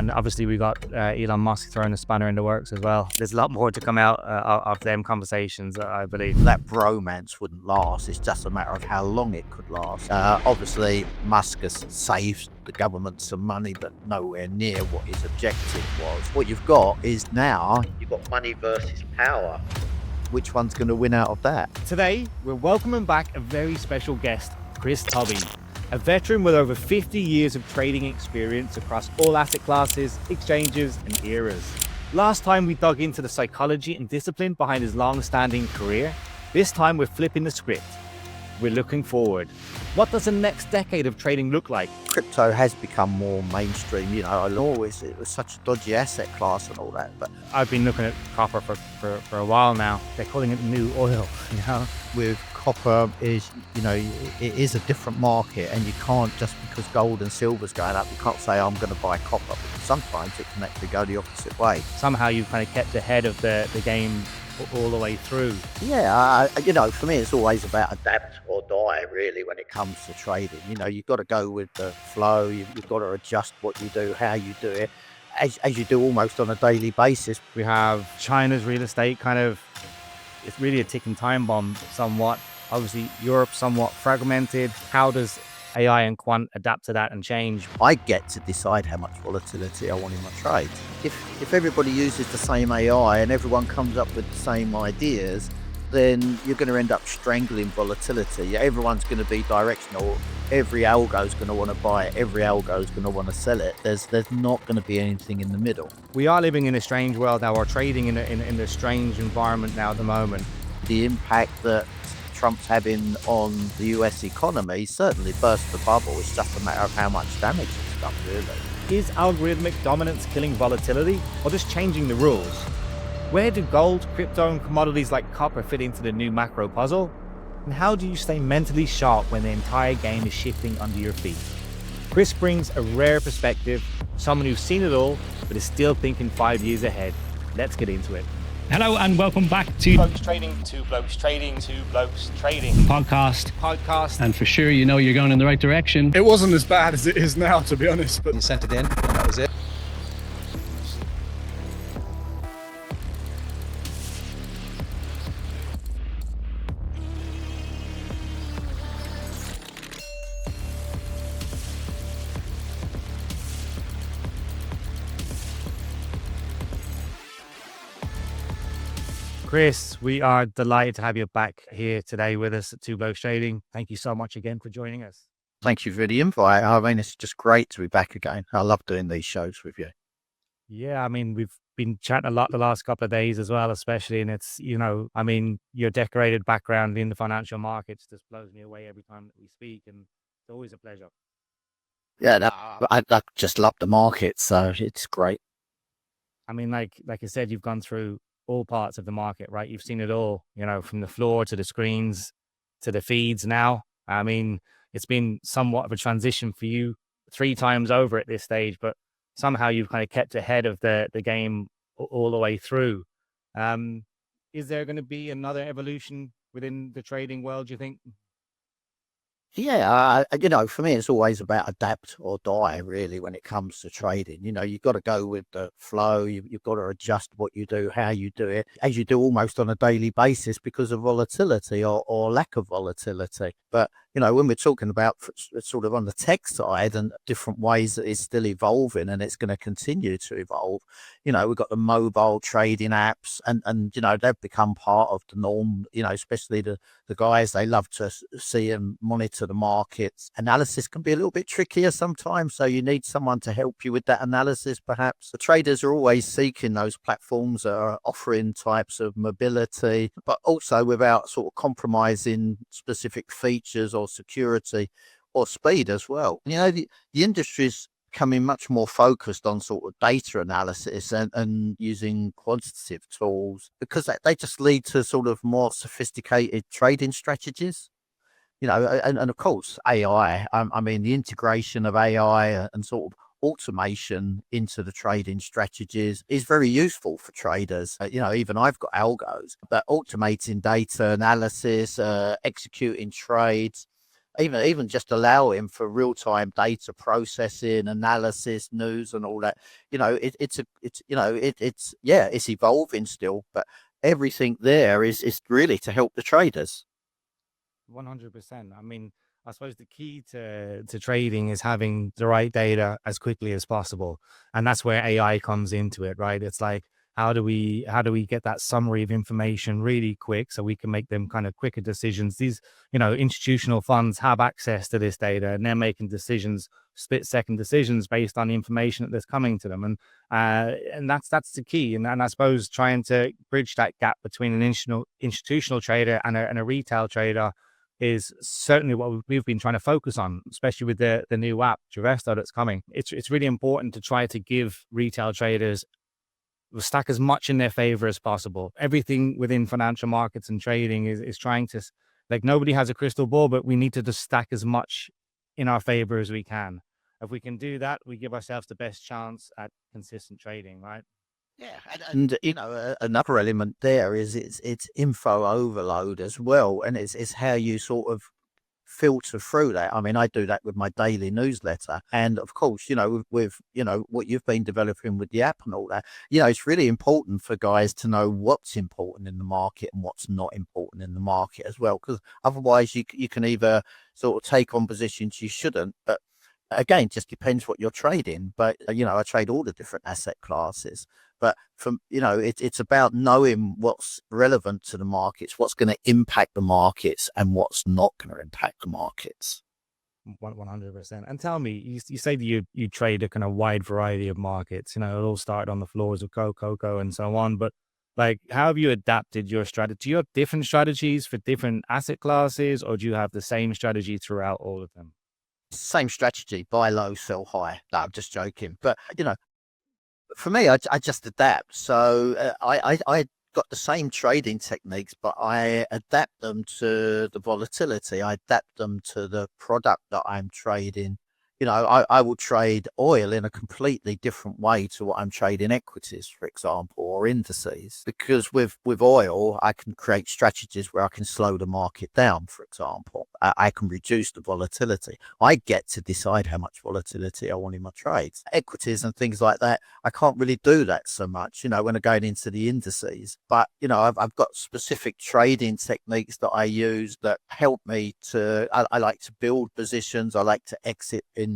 And obviously we got Elon Musk throwing a spanner in the works as well. There's a lot more to come out of them conversations, I believe. That bromance wouldn't last. It's just a matter of how long it could last. Obviously, Musk has saved the government some money, but nowhere near what his objective was. What you've got is now, you've got money versus power. Which one's going to win out of that? Today, we're welcoming back a very special guest, Chris Tubby, a veteran with over 50 years of trading experience across all asset classes, exchanges, and eras. Last time we dug into the psychology and discipline behind his long-standing career. This time we're flipping the script. We're looking forward. What does the next decade of trading look like? Crypto has become more mainstream. You know, it was such a dodgy asset class and all that, but I've been looking at copper for a while now. They're calling it the new oil, you know? with copper is, you know, it is a different market, and you can't, just because gold and silver's going up, you can't say I'm going to buy copper, because sometimes it can actually go the opposite way. Somehow you've kind of kept ahead of the game all the way through. Yeah, you know, for me, it's always about adapt or die, really, when it comes to trading. You know, you've got to go with the flow. You've got to adjust what you do, how you do it, as you do almost on a daily basis. We have China's real estate it's really a ticking time bomb somewhat. Obviously, Europe somewhat fragmented. How does AI and quant adapt to that and change? I get to decide how much volatility I want in my trades. If everybody uses the same AI and everyone comes up with the same ideas, then you're going to end up strangling volatility. Everyone's going to be directional. Every algo is going to want to buy it. Every algo is going to want to sell it. There's not going to be anything in the middle. We are living in a strange world now. We're trading in a strange environment now at the moment. The impact that Trump's having on the US economy certainly burst the bubble. It's just a matter of how much damage it's done, really. Is algorithmic dominance killing volatility, or just changing the rules? Where do gold, crypto, and commodities like copper fit into the new macro puzzle? And how do you stay mentally sharp when the entire game is shifting under your feet? Chris brings a rare perspective, someone who's seen it all, but is still thinking 5 years ahead. Let's get into it. Hello and welcome back to Two Blokes Trading, Two Blokes Trading, Two Blokes Trading podcast. And for sure, you know you're going in the right direction. It wasn't as bad as it is now, to be honest. But You sent it in, and that was it. Chris, we are delighted to have you back here today with us at Two Blokes Trading. Thank you so much again for joining us. Thank you for the invite. I mean, it's just great to be back again. I love doing these shows with you. Yeah, I mean, we've been chatting a lot the last couple of days as well, especially, and it's, you know, I mean, your decorated background in the financial markets just blows me away every time that we speak, and it's always a pleasure. Yeah, no, I just love the market, so it's great. I mean, like I said, you've gone through all parts of the market, right? You've seen it all, you know, from the floor to the screens to the feeds now. I mean, it's been somewhat of a transition for you 3 times over at this stage, but somehow you've kind of kept ahead of the game all the way through. Is there going to be another evolution within the trading world, do you think? Yeah, you know, for me, it's always about adapt or die, really, when it comes to trading. You know, you've got to go with the flow. You've got to adjust what you do, how you do it, as you do almost on a daily basis because of volatility or lack of volatility. But, you know, when we're talking about sort of on the tech side and different ways that it's still evolving and it's going to continue to evolve, you know, we've got the mobile trading apps and you know, they've become part of the norm, you know, especially the guys, they love to see and monitor the markets. Analysis can be a little bit trickier sometimes, so you need someone to help you with that analysis, perhaps. The traders are always seeking those platforms that are offering types of mobility, but also without sort of compromising specific features or security or speed as well. You know, the industry's becoming much more focused on sort of data analysis and using quantitative tools because they just lead to sort of more sophisticated trading strategies. You know, and of course, AI, I mean, the integration of AI and sort of automation into the trading strategies is very useful for traders. You know, even I've got algos, but automating data analysis, executing trades, even just allowing for real-time data processing, analysis, news, and all that. It's evolving still, but everything there is really to help the traders. 100%. I mean, I suppose the key to trading is having the right data as quickly as possible, and that's where AI comes into it, right? It's like, how do we get that summary of information really quick so we can make them kind of quicker decisions? These, institutional funds have access to this data, and they're making decisions, split second decisions based on the information that's coming to them, and that's the key. And I suppose trying to bridge that gap between an institutional trader and a retail trader is certainly what we've been trying to focus on, especially with the new app Travesto that's coming. It's really important to try to give retail traders stack as much in their favor as possible. Everything within financial markets and trading is trying to, like, nobody has a crystal ball, but we need to just stack as much in our favor as we can. If we can do that, we give ourselves the best chance at consistent trading, right? Yeah, and another element there is it's info overload as well, and it's how you sort of filter through that. I mean, I do that with my daily newsletter, and of course, with what you've been developing with the app and all that, it's really important for guys to know what's important in the market and what's not important in the market as well, because otherwise you can either sort of take on positions you shouldn't. But again, just depends what you're trading. But I trade all the different asset classes. But it's about knowing what's relevant to the markets, what's going to impact the markets, and what's not going to impact the markets. 100%. And tell me, you say that you trade a kind of wide variety of markets. It all started on the floors of cocoa and so on. But like, how have you adapted your strategy? Do you have different strategies for different asset classes, or do you have the same strategy throughout all of them? Same strategy: buy low, sell high. No, I'm just joking. But for me, I just adapt. So I got the same trading techniques, but I adapt them to the volatility. I adapt them to the product that I'm trading. I will trade oil in a completely different way to what I'm trading equities, for example, or indices. Because with oil, I can create strategies where I can slow the market down, for example. I can reduce the volatility. I get to decide how much volatility I want in my trades. Equities and things like that, I can't really do that so much, when I'm going into the indices. But, I've got specific trading techniques that I use that help me to, I like to build positions. I like to exit in,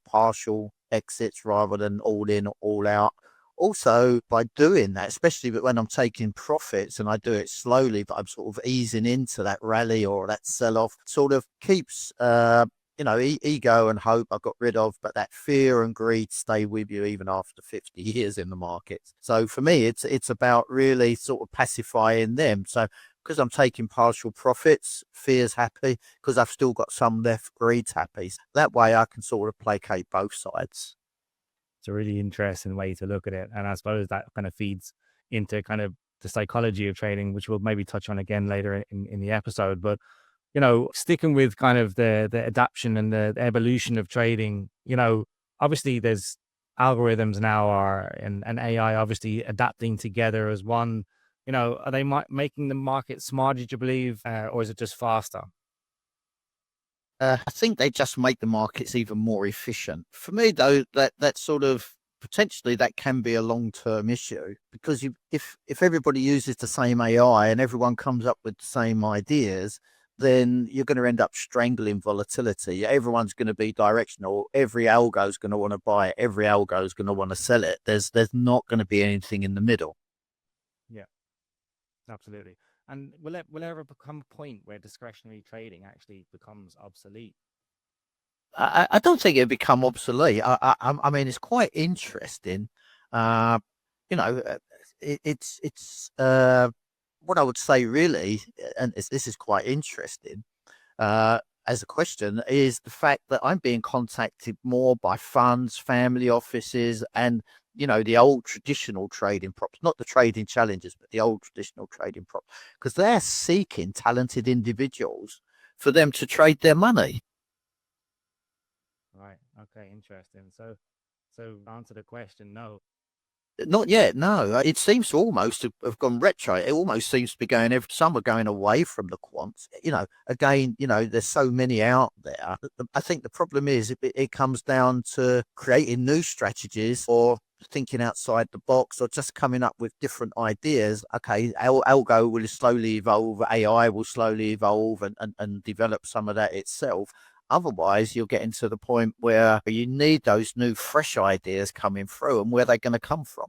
partial exits rather than all in, all out. Also, by doing that, especially when I'm taking profits and I do it slowly, but I'm sort of easing into that rally or that sell-off, sort of keeps, ego and hope I got rid of, but that fear and greed stay with you even after 50 years in the markets. So for me, it's about really sort of pacifying them. So because I'm taking partial profits, fear's happy. Because I've still got some left, greed's happy. That way I can sort of placate both sides. It's a really interesting way to look at it. And I suppose that kind of feeds into kind of the psychology of trading, which we'll maybe touch on again later in the episode. But, sticking with kind of the adaptation and the evolution of trading, obviously there's algorithms now and AI obviously adapting together as one. Are they making the market smarter, do you believe, or is it just faster? I think they just make the markets even more efficient. For me, though, that sort of potentially that can be a long-term issue, because if everybody uses the same AI and everyone comes up with the same ideas, then you're going to end up strangling volatility. Everyone's going to be directional. Every algo is going to want to buy it. Every algo is going to want to sell it. There's not going to be anything in the middle. Yeah, absolutely. And will it ever become a point where discretionary trading actually becomes obsolete? I don't think it'll become obsolete. I mean, it's quite interesting. It's what I would say really, and this is quite interesting. As a question, is the fact that I'm being contacted more by funds, family offices, and the old traditional trading props, not the trading challenges, but the old traditional trading props, because they're seeking talented individuals for them to trade their money. Right. Okay. Interesting. So answer the question, no. Not yet, no. It seems to almost have gone retro. It almost seems to be going, some are going away from the quants. Again, there's so many out there. I think the problem is it comes down to creating new strategies or thinking outside the box or just coming up with different ideas. Okay, algo will slowly evolve, AI will slowly evolve and develop some of that itself. Otherwise, you're getting to the point where you need those new, fresh ideas coming through, and where they're going to come from.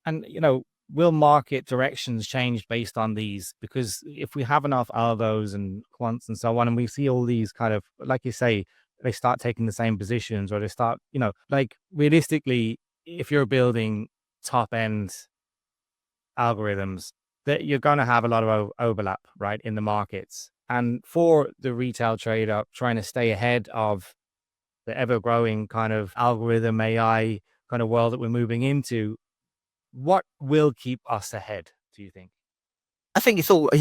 And, will market directions change based on these? Because if we have enough algos and quants and so on, and we see all these kind of, like you say, they start taking the same positions, or they start, like realistically, if you're building top end algorithms, that you're going to have a lot of overlap, right, in the markets. And for the retail trader trying to stay ahead of the ever growing kind of algorithm AI kind of world that we're moving into, what will keep us ahead, do you think? I think it's all,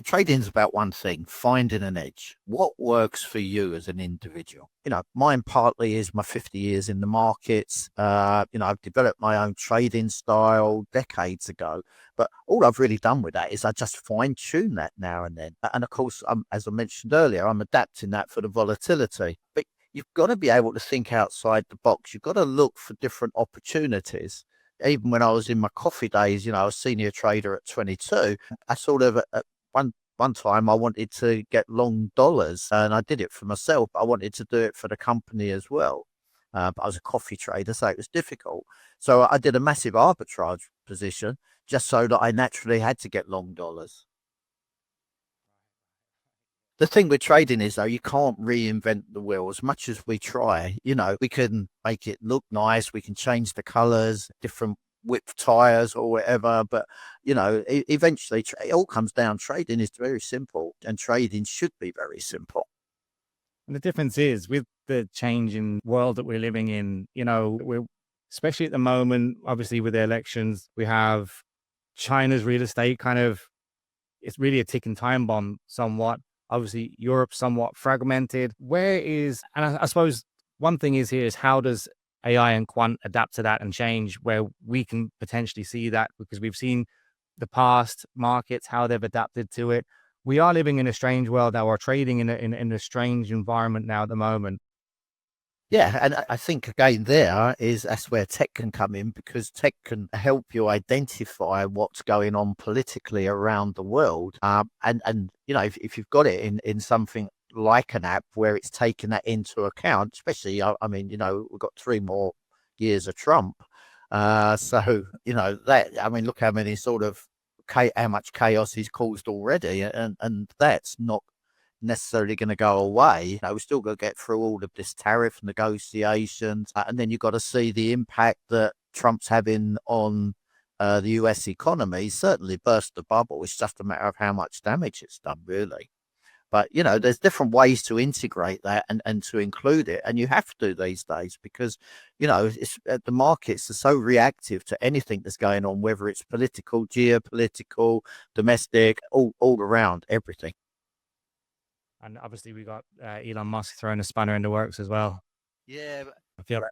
trading's about one thing, finding an edge. What works for you as an individual? Mine partly is my 50 years in the markets. I've developed my own trading style decades ago, but all I've really done with that is I just fine tune that now and then. And of course, as I mentioned earlier, I'm adapting that for the volatility. But you've got to be able to think outside the box. You've got to look for different opportunities. Even when I was in my coffee days, I was senior trader at 22. I sort of at one time I wanted to get long dollars, and I did it for myself. I wanted to do it for the company as well. But I was a coffee trader, so it was difficult. So I did a massive arbitrage position just so that I naturally had to get long dollars. The thing with trading is, though, you can't reinvent the wheel as much as we try. We can make it look nice. We can change the colors, different width tires or whatever. But, eventually it all comes down. Trading is very simple, and trading should be very simple. And the difference is with the changing world that we're living in, we're, especially at the moment, obviously with the elections, we have China's real estate it's really a ticking time bomb somewhat. Obviously, Europe's somewhat fragmented. And I suppose one thing is how does AI and quant adapt to that and change where we can potentially see that, because we've seen the past markets, how they've adapted to it. We are living in a strange world now, or trading in a strange environment now at the moment. Yeah, and I think again that's where tech can come in, because tech can help you identify what's going on politically around the world. And if you've got it in something like an app where it's taken that into account, especially, we've got 3 more years of Trump. Look how many how much chaos he's caused already, and that's not necessarily going to go away. We're still going to get through all of this tariff negotiations, and then you've got to see the impact that Trump's having on the US economy. Certainly burst the bubble. It's just a matter of how much damage it's done, really. But there's different ways to integrate that and to include it, and you have to these days, because the markets are so reactive to anything that's going on, whether it's political, geopolitical, domestic, all around, everything. And obviously we got Elon Musk throwing a spanner in the works as well. Yeah. I feel like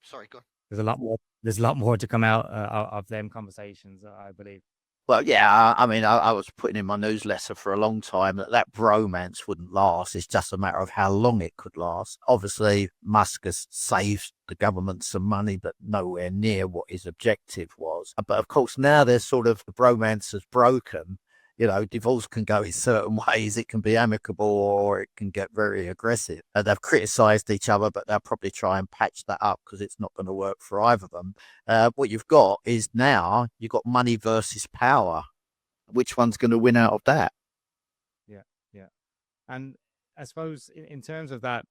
Sorry, go on. there's a lot more to come out of them conversations, I believe. Well, yeah, I was putting in my newsletter for a long time that bromance wouldn't last. It's just a matter of how long it could last. Obviously, Musk has saved the government some money, but nowhere near what his objective was. But of course, now there's the bromance has broken. Divorce can go in certain ways. It can be amicable, or it can get very aggressive. They've criticised each other, but they'll probably try and patch that up, because it's not going to work for either of them. What you've got is now you've got money versus power. Which one's going to win out of that? Yeah. And I suppose in terms of that,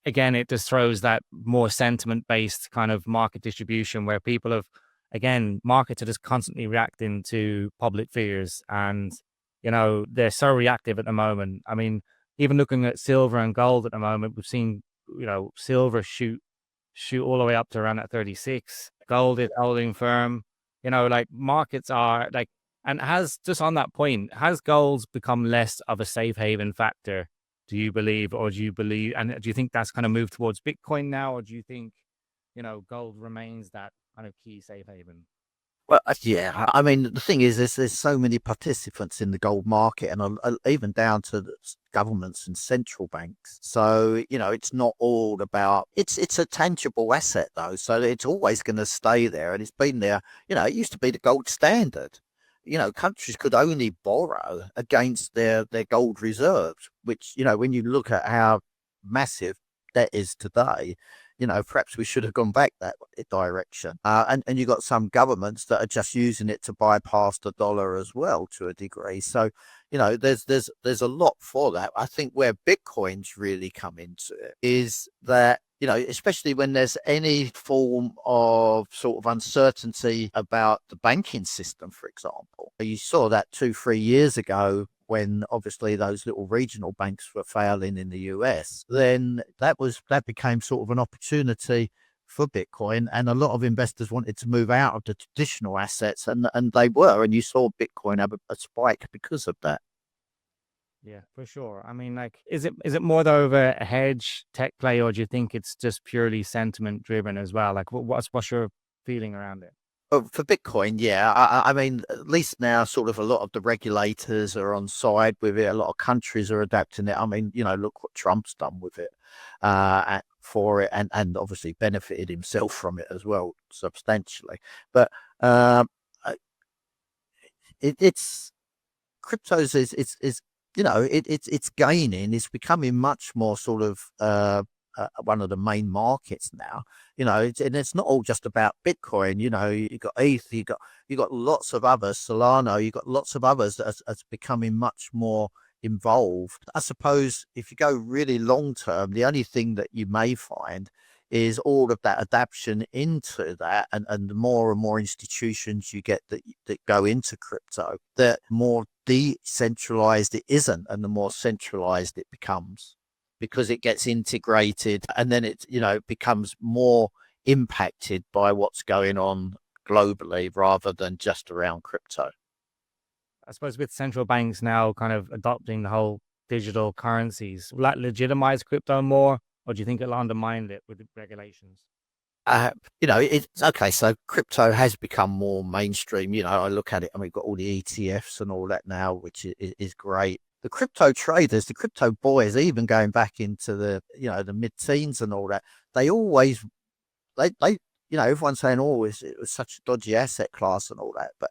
again, it just throws that more sentiment-based kind of market distribution where people have, again, markets are just constantly reacting to public fears, and they're so reactive at the moment. Even looking at silver and gold at the moment, we've seen silver shoot all the way up to around at 36. Gold is holding firm. Markets are and on that point, has gold become less of a safe haven factor, do you believe, and do you think that's kind of moved towards Bitcoin now, or do you think gold remains that kind of key safe haven. Well, yeah. I mean, the thing is, there's so many participants in the gold market, and even down to the governments and central banks. So it's not all about. It's a tangible asset though, so it's always going to stay there, and it's been there. It used to be the gold standard. Countries could only borrow against their gold reserves, which when you look at how massive debt is today, perhaps we should have gone back that direction. And you got some governments that are just using it to bypass the dollar as well to a degree. So, there's a lot for that. I think where Bitcoins really come into it is that, especially when there's any form of sort of uncertainty about the banking system, for example. You saw that 2-3 years ago when obviously those little regional banks were failing in the US, then that became sort of an opportunity for Bitcoin, and a lot of investors wanted to move out of the traditional assets, and they were, and you saw Bitcoin have a spike because of that. Yeah, for sure. I mean, like, is it more though of a hedge tech play, or do you think it's just purely sentiment driven as well? Like, what's your feeling around it? Well, for Bitcoin, yeah. I mean, at least now, sort of a lot of the regulators are on side with it. A lot of countries are adapting it. I mean, look what Trump's done with it, for it, and obviously benefited himself from it as well substantially. But it's cryptos is it's gaining. It's becoming much more sort of one of the main markets now. And it's not all just about Bitcoin. You got ETH, you got lots of others, Solana, you got lots of others that are becoming much more involved. I suppose if you go really long term, the only thing that you may find is all of that adaptation into that, and the more and more institutions you get that go into crypto, the more decentralized it isn't, and the more centralized it becomes, because it gets integrated, and then it becomes more impacted by what's going on globally rather than just around crypto. I suppose with central banks now kind of adopting the whole digital currencies, will that legitimize crypto more, or do you think it'll undermine it with the regulations? It's okay. So crypto has become more mainstream. I look at it, and we've got all the ETFs and all that now, which is great. The crypto traders, the crypto boys, even going back into the the mid-teens and all that, they always they everyone's saying, oh, it was such a dodgy asset class and all that, but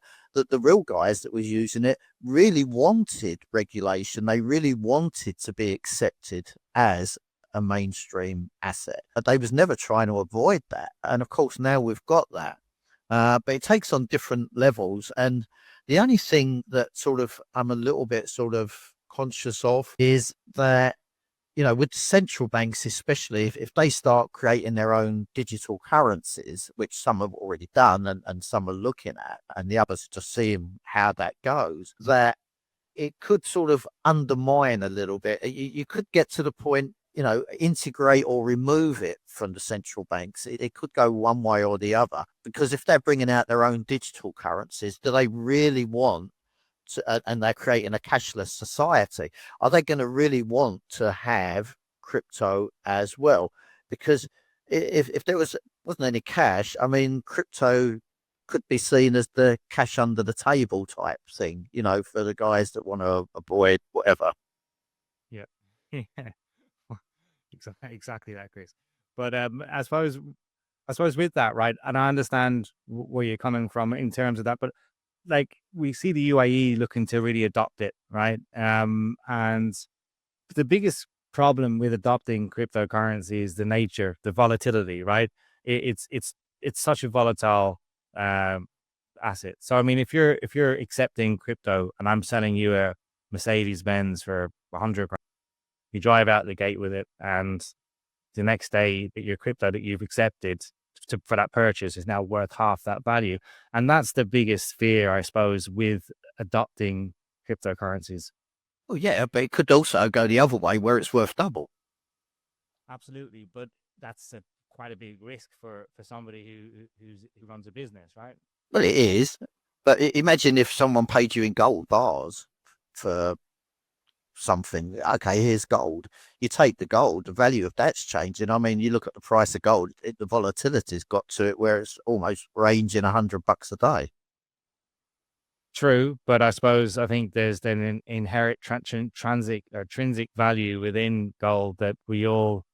the real guys that was using it really wanted regulation. They really wanted to be accepted as a mainstream asset, but they was never trying to avoid that. And of course now we've got that, but it takes on different levels. And the only thing that sort of I'm a little bit sort of conscious of is that with central banks, especially if they start creating their own digital currencies, which some have already done, and some are looking at, and the others are just seeing how that goes, that it could sort of undermine a little bit. You could get to the point, integrate or remove it from the central banks. It could go one way or the other, because if they're bringing out their own digital currencies, do they really want to, and they're creating a cashless society, are they going to really want to have crypto as well? Because if there wasn't any cash, I mean, crypto could be seen as the cash under the table type thing, for the guys that want to avoid whatever. Yeah. Exactly that, Chris. But I suppose with that, right, and I understand where you're coming from in terms of that, but like we see the UAE looking to really adopt it, right? And the biggest problem with adopting cryptocurrency is the nature, the volatility, right? It's such a volatile asset. So I mean, if you're accepting crypto and I'm selling you a Mercedes Benz for 100, you drive out the gate with it, and the next day your crypto that you've accepted for that purchase is now worth half that value. And that's the biggest fear, I suppose, with adopting cryptocurrencies. Oh yeah, but it could also go the other way where it's worth double. Absolutely, but that's quite a big risk for somebody who runs a business, right? Well, it is, but imagine if someone paid you in gold bars for something. Okay, here's gold. You take the gold, the value of that's changing. I mean, you look at the price of gold, the volatility's got to it where it's almost ranging $100 a day. True, but I think there's then an inherent intrinsic value within gold that we all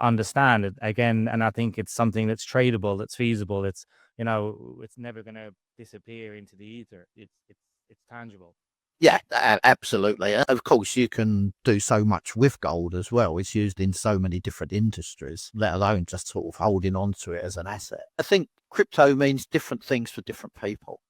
understand it again, and I think it's something that's tradable, that's feasible. It's it's never going to disappear into the ether. It's tangible. Yeah, absolutely. Of course, you can do so much with gold as well. It's used in so many different industries, let alone just sort of holding on to it as an asset. I think crypto means different things for different people.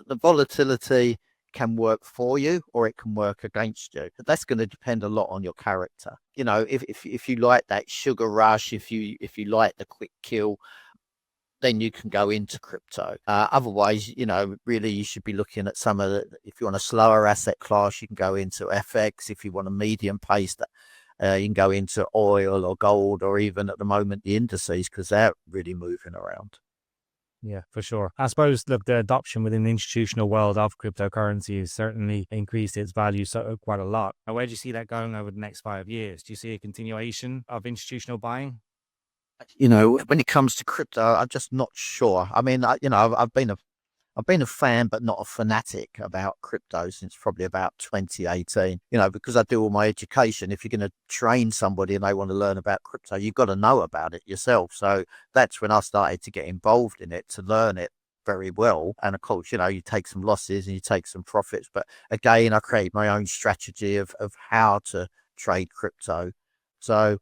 The volatility can work for you or it can work against you. But that's going to depend a lot on your character. If you like that sugar rush, if you like the quick kill, then you can go into crypto. Otherwise, really you should be looking at some of the, if you want a slower asset class, you can go into FX. If you want a medium pace, you can go into oil or gold, or even at the moment, the indices, because they're really moving around. Yeah, for sure. I suppose, look, the adoption within the institutional world of cryptocurrency has certainly increased its value quite a lot. Now, where do you see that going over the next 5 years? Do you see a continuation of institutional buying? When it comes to crypto, I'm just not sure. I mean, I've been a fan, but not a fanatic about crypto since probably about 2018, because I do all my education. If you're going to train somebody and they want to learn about crypto, you've got to know about it yourself. So that's when I started to get involved in it, to learn it very well. And of course, you take some losses and you take some profits. But again, I create my own strategy of how to trade crypto. So,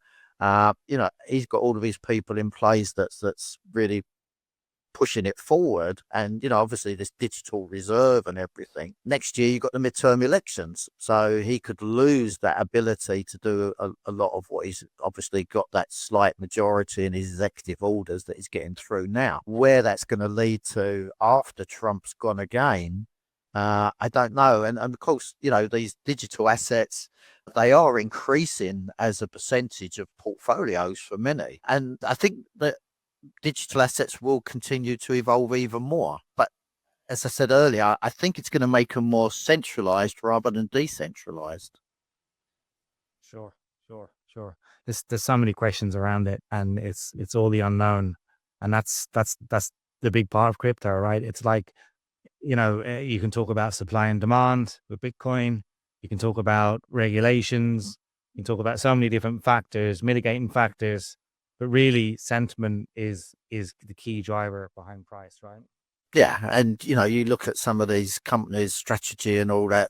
he's got all of his people in place that's really pushing it forward. And, obviously this digital reserve and everything. Next year, you've got the midterm elections. So he could lose that ability to do a lot of what he's obviously got, that slight majority in his executive orders that he's getting through now. Where that's going to lead to after Trump's gone again, I don't know. And of course, these digital assets, they are increasing as a percentage of portfolios for many. And I think that digital assets will continue to evolve even more. But as I said earlier, I think it's going to make them more centralized rather than decentralized. Sure. There's so many questions around it, and it's all the unknown, and that's the big part of crypto, right? It's like, you can talk about supply and demand with Bitcoin. You can talk about regulations. You can talk about so many different factors, mitigating factors, but really sentiment is the key driver behind price, right? Yeah, and you look at some of these companies' strategy and all that.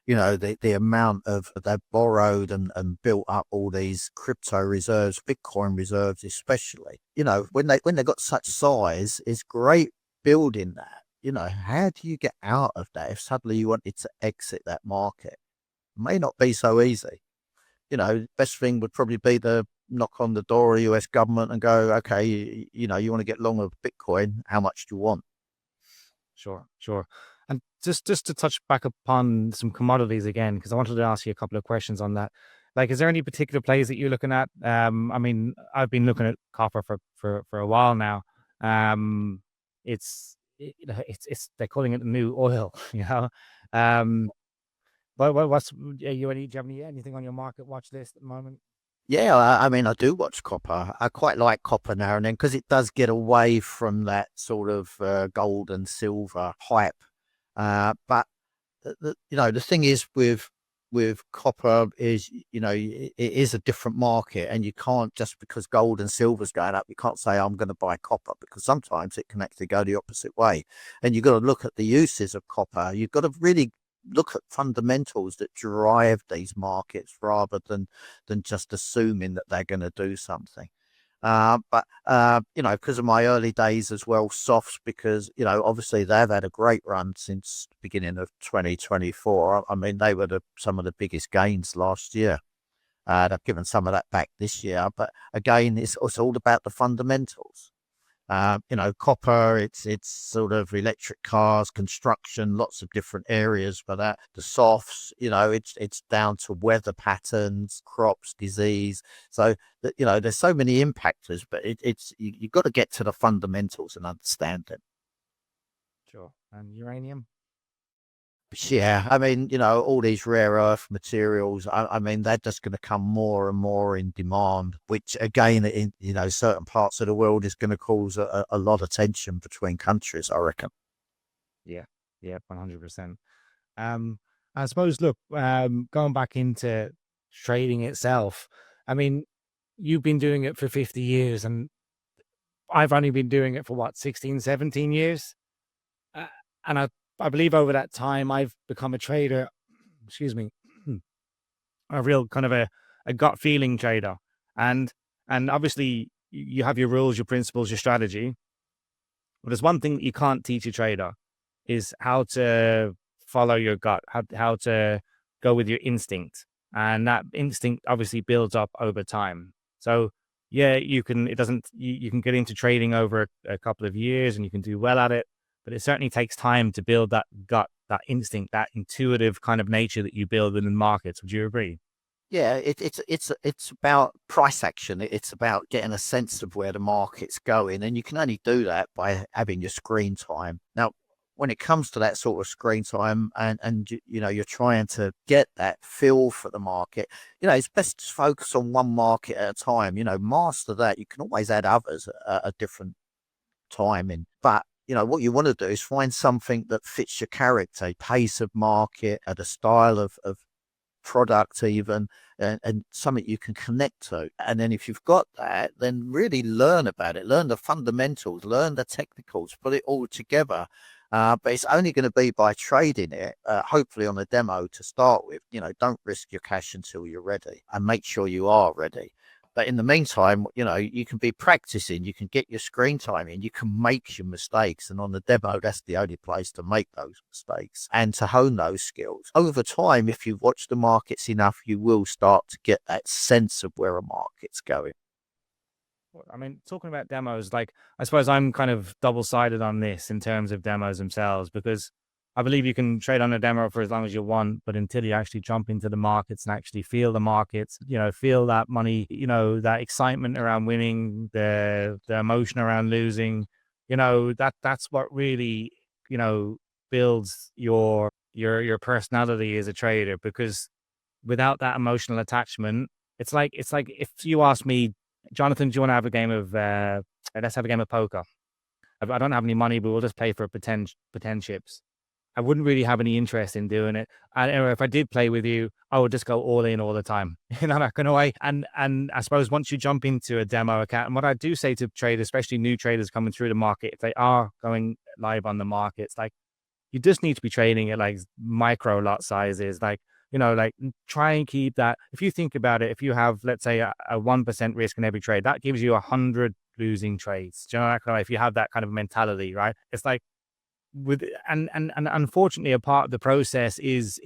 The amount of they've borrowed and built up all these crypto reserves, Bitcoin reserves, especially. When they got such size, it's great building that. How do you get out of that if suddenly you wanted to exit that market? It may not be so easy. Best thing would probably be the knock on the door of the US government and go, okay, you want to get long of Bitcoin, how much do you want? Sure. And just to touch back upon some commodities again, because I wanted to ask you a couple of questions on that. Like, is there any particular plays that you're looking at? I mean, I've been looking at copper for a while now. It's they're calling it the new oil, But do you have anything on your market watch list at the moment? Yeah, I mean, I do watch copper. I quite like copper now and then because it does get away from that sort of gold and silver hype. But the thing is with copper is, it is a different market, and you can't, just because gold and silver's going up, you can't say I'm going to buy copper, because sometimes it can actually go the opposite way. And you've got to look at the uses of copper. You've got to really look at fundamentals that drive these markets rather than just assuming that they're going to do something. But because of my early days as well, softs, because, obviously they've had a great run since the beginning of 2024. I mean, they were some of the biggest gains last year. They've given some of that back this year. But again, it's all about the fundamentals. Copper, it's sort of electric cars, construction, lots of different areas for that. The softs, it's down to weather patterns, crops, disease. So that, there's so many impactors, but you've got to get to the fundamentals and understand them. Sure. And uranium? Yeah, I mean, all these rare earth materials, I mean, they're just going to come more and more in demand, which again, in, certain parts of the world is going to cause a lot of tension between countries, I reckon. Yeah, yeah, 100%. I suppose, look, going back into trading itself, I mean, you've been doing it for 50 years and I've only been doing it for what, 16, 17 years? Uh, and I believe over that time I've become a trader, excuse me, a real kind of a gut feeling trader. And obviously you have your rules, your principles, your strategy. But there's one thing that you can't teach a trader is how to follow your gut, how to go with your instinct. And that instinct obviously builds up over time. So yeah, you can, it doesn't, you can get into trading over a couple of years and you can do well at it, but it certainly takes time to build that gut, that instinct, that intuitive kind of nature that you build within markets. Would you agree? Yeah, it's about price action. It's about getting a sense of where the market's going, and you can only do that by having your screen time. Now, when it comes to that sort of screen time, and you're trying to get that feel for the market, it's best to focus on one market at a time. Master that. You can always add others at a different timing, but what you want to do is find something that fits your character, pace of market, the style of product even, and something you can connect to. And then if you've got that, then really learn about it, learn the fundamentals, learn the technicals, put it all together. But it's only going to be by trading it, hopefully on a demo to start with. Don't risk your cash until you're ready, and make sure you are ready. But in the meantime, you can be practicing, you can get your screen time in, you can make your mistakes. And on the demo, that's the only place to make those mistakes and to hone those skills. Over time, if you watch the markets enough, you will start to get that sense of where a market's going. I mean, talking about demos, like, I suppose I'm kind of double-sided on this in terms of demos themselves, because I believe you can trade on a demo for as long as you want, but until you actually jump into the markets and actually feel the markets, feel that money, that excitement around winning, the emotion around losing, that's what really, builds your personality as a trader. Because without that emotional attachment, it's like if you ask me, Jonathan, do you want to have a game of let's have a game of poker? I don't have any money, but we'll just play for pretend chips. I wouldn't really have any interest in doing it. And if I did play with you, I would just go all in all the time, that kind of way. And I suppose once you jump into a demo account, and what I do say to traders, especially new traders coming through the market, if they are going live on the markets, like, you just need to be trading at like micro lot sizes, like try and keep that. If you think about it, if you have, let's say, a 1% risk in every trade, that gives you 100 losing trades. Do you know that kind of, if you have that kind of mentality, right? It's like, and unfortunately a part of the process is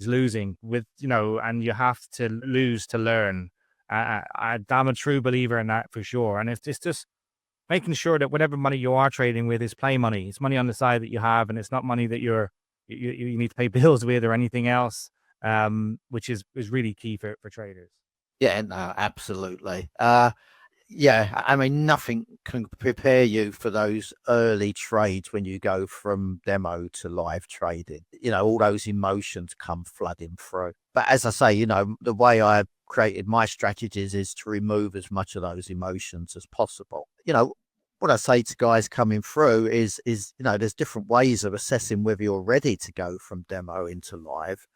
losing with, and you have to lose to learn. I'm a true believer in that for sure. And it's just making sure that whatever money you are trading with is play money. It's money on the side that you have, and it's not money that you need to pay bills with or anything else, which is really key for traders. Yeah, no, absolutely. Yeah, I mean, nothing can prepare you for those early trades when you go from demo to live trading. All those emotions come flooding through. But as I say, the way I created my strategies is to remove as much of those emotions as possible. What I say to guys coming through is there's different ways of assessing whether you're ready to go from demo into live.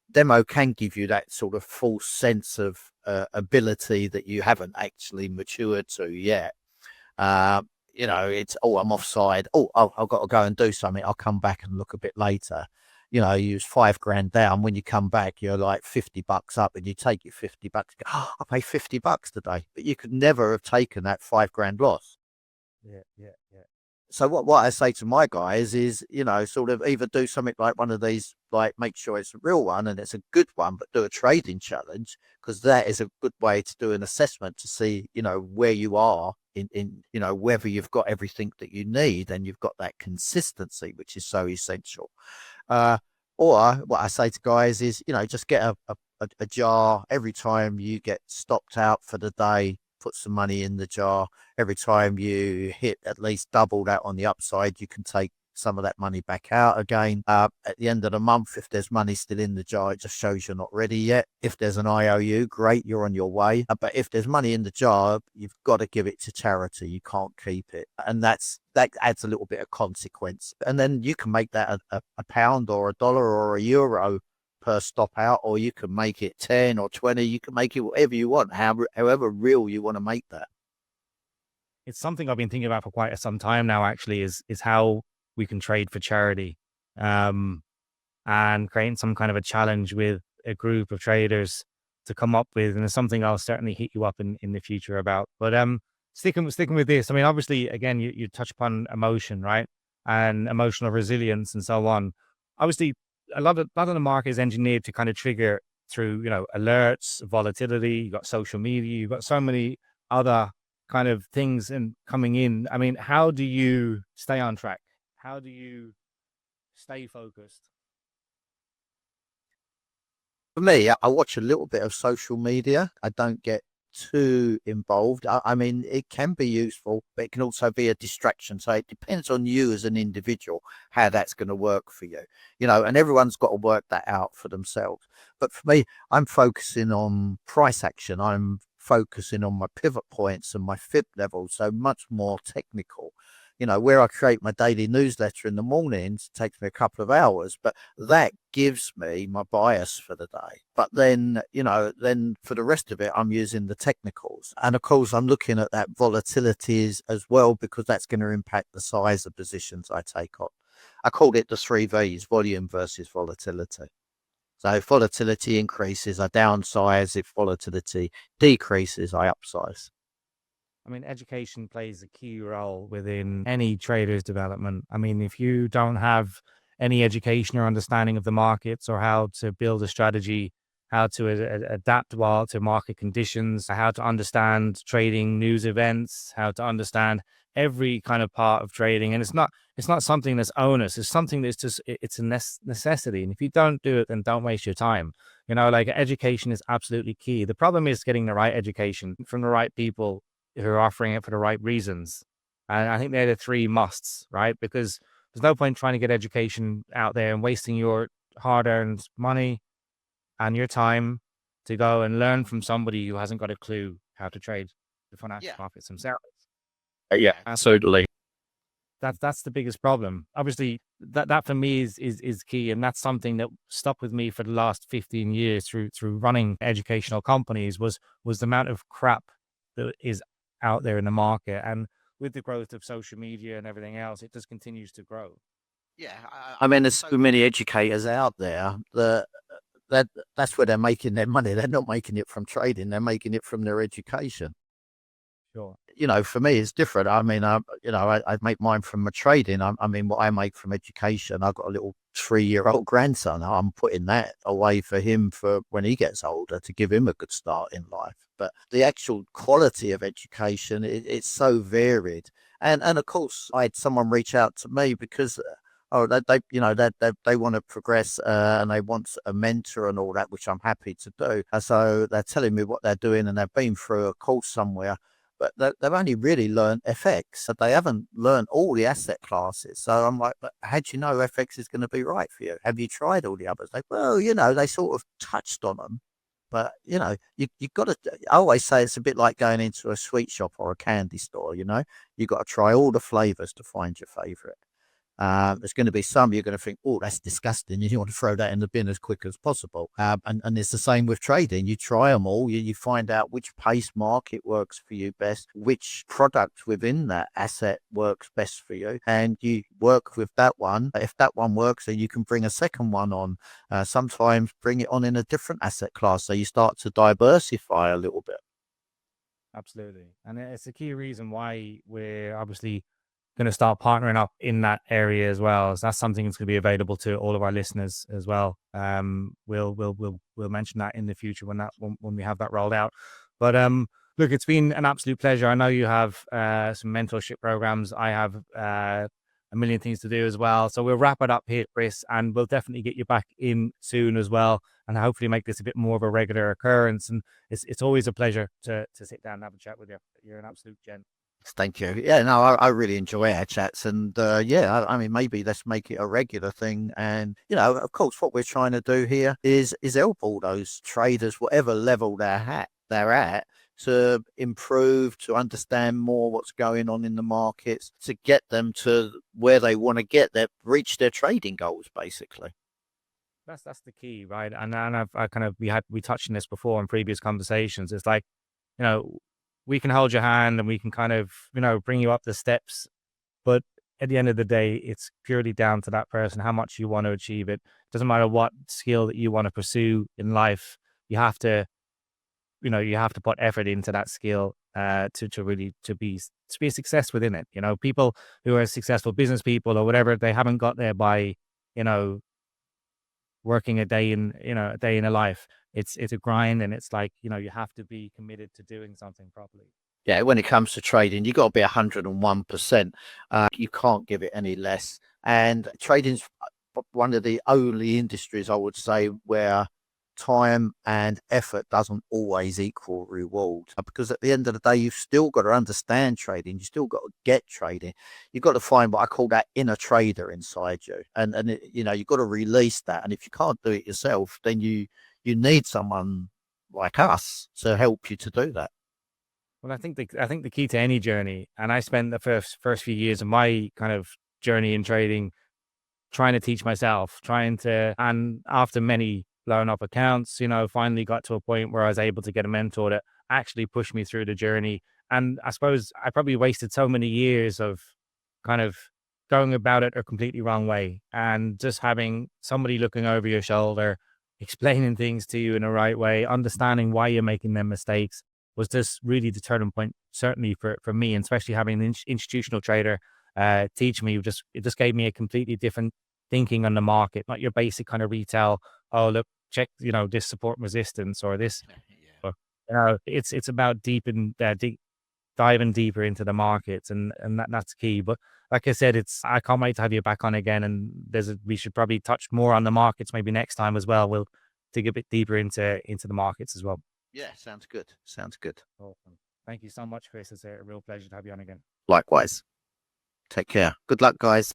Demo can give you that sort of false sense of ability that you haven't actually matured to yet. It's, I'm offside. I've got to go and do something. I'll come back and look a bit later. You was $5,000 down. When you come back, you're like $50 up, and you take your $50. I pay $50 today, but you could never have taken that $5,000 loss. Yeah. So what I say to my guys is, sort of either do something like one of these, like make sure it's a real one and it's a good one, but do a trading challenge, because that is a good way to do an assessment to see, where you are in whether you've got everything that you need and you've got that consistency, which is so essential. Or what I say to guys is, just get a jar every time you get stopped out for the day. Put some money in the jar. Every time you hit at least double that on the upside, you can take some of that money back out again. At the end of the month, if there's money still in the jar, it just shows you're not ready yet. If there's an IOU, great, you're on your way. But if there's money in the jar, you've got to give it to charity. You can't keep it. And that adds a little bit of consequence. And then you can make that a pound or a dollar or a euro per stop out, or you can make it 10 or 20. You can make it whatever you want, however real you want to make that. It's something I've been thinking about for quite some time now, actually, is how we can trade for charity, and creating some kind of a challenge with a group of traders to come up with. And it's something I'll certainly hit you up in the future about. But sticking with this, I mean, obviously, again, you touch upon emotion, right? And emotional resilience and so on. Obviously, a lot of the market is engineered to kind of trigger through, alerts, volatility. You've got social media, you've got so many other kind of things and coming in. I mean, how do you stay on track? How do you stay focused? For me, I watch a little bit of social media. I don't get too involved. I mean, it can be useful, but it can also be a distraction. So it depends on you as an individual, how that's going to work for you, and everyone's got to work that out for themselves. But for me, I'm focusing on price action. I'm focusing on my pivot points and my fib levels. So much more technical. Where I create my daily newsletter in the mornings, it takes me a couple of hours, but that gives me my bias for the day. But then, then for the rest of it, I'm using the technicals. And of course, I'm looking at that volatility as well, because that's going to impact the size of positions I take on. I called it the 3 Vs, volume versus volatility. So if volatility increases, I downsize. If volatility decreases, I upsize. I mean, education plays a key role within any trader's development. I mean, if you don't have any education or understanding of the markets, or how to build a strategy, how to adapt well to market conditions, how to understand trading news events, how to understand every kind of part of trading. And it's not something that's onus. It's something that's just, it's a necessity. And if you don't do it, then don't waste your time. Education is absolutely key. The problem is getting the right education from the right people who are offering it for the right reasons. And I think they're the 3 musts, right? Because there's no point trying to get education out there and wasting your hard-earned money and your time to go and learn from somebody who hasn't got a clue how to trade the financial markets themselves. Yeah, absolutely. That's the biggest problem. Obviously, that for me is key, and that's something that stuck with me for the last 15 years through running educational companies was the amount of crap that is out there in the market. And with the growth of social media and everything else, it just continues to grow. Yeah, I mean, there's so many educators out there that's where they're making their money. They're not making it from trading; they're making it from their education. Sure. For me, it's different. I mean, I make mine from my trading. I mean, what I make from education, I've got a little 3-year-old grandson. I'm putting that away for him for when he gets older, to give him a good start in life. But the actual quality of education, it's so varied. And of course, I had someone reach out to me because they want to progress, and they want a mentor and all that, which I'm happy to do. And so they're telling me what they're doing, and they've been through a course somewhere, but they've only really learned FX. So they haven't learned all the asset classes. So I'm like, but how do you know FX is going to be right for you? Have you tried all the others? They sort of touched on them. But, you got to, I always say it's a bit like going into a sweet shop or a candy store, you got to try all the flavors to find your favorite. There's going to be some you're going to think, oh, that's disgusting. You want to throw that in the bin as quick as possible. And it's the same with trading. You try them all. You find out which pace market works for you best, which product within that asset works best for you. And you work with that one. If that one works, then you can bring a second one on. Sometimes bring it on in a different asset class. So you start to diversify a little bit. Absolutely. And it's a key reason why we're obviously going to start partnering up in that area as well. So that's something that's going to be available to all of our listeners as well. We'll mention that in the future when we have that rolled out. But look, it's been an absolute pleasure. I know you have some mentorship programs. I have a million things to do as well. So we'll wrap it up here, Chris, and we'll definitely get you back in soon as well, and hopefully make this a bit more of a regular occurrence. And it's always a pleasure to sit down and have a chat with you. You're an absolute gent. Thank you. Yeah, no, I really enjoy our chats, and I mean, maybe let's make it a regular thing. And of course, what we're trying to do here is help all those traders, whatever level they're at, to improve, to understand more what's going on in the markets, to get them to where they want to get, reach their trading goals, basically. That's the key, right? And I kind of we touched on this before in previous conversations. It's like, we can hold your hand and we can kind of, bring you up the steps. But at the end of the day, it's purely down to that person, how much you want to achieve it. Doesn't matter what skill that you want to pursue in life. You have to, put effort into that skill to be a success within it. People who are successful business people or whatever, they haven't got there by, working a day in a life. It's a grind, and it's like, you have to be committed to doing something properly. Yeah, when it comes to trading, you got to be 101%. You can't give it any less. And trading's one of the only industries, I would say, where time and effort doesn't always equal reward. Because at the end of the day, you've still got to understand trading. You still got to get trading. You've got to find what I call that inner trader inside you. And you've got to release that. And if you can't do it yourself, then you need someone like us to help you to do that. Well, I think the key to any journey, and I spent the first few years of my kind of journey in trading trying to teach myself, and after many blown up accounts, finally got to a point where I was able to get a mentor that actually pushed me through the journey. And I suppose I probably wasted so many years of kind of going about it a completely wrong way, and just having somebody looking over your shoulder, explaining things to you in the right way, understanding why you're making them mistakes, was just really the turning point, certainly for me, and especially having an institutional trader teach me. It just gave me a completely different thinking on the market, not your basic kind of retail. Oh, look, check, this support and resistance or this. Yeah. Or, it's about diving deeper into the markets, and that's key. But like I said, I can't wait to have you back on again. And we should probably touch more on the markets maybe next time as well. We'll dig a bit deeper into the markets as well. Yeah, sounds good. Sounds good. Awesome. Thank you so much, Chris. It's a real pleasure to have you on again. Likewise. Take care. Good luck, guys.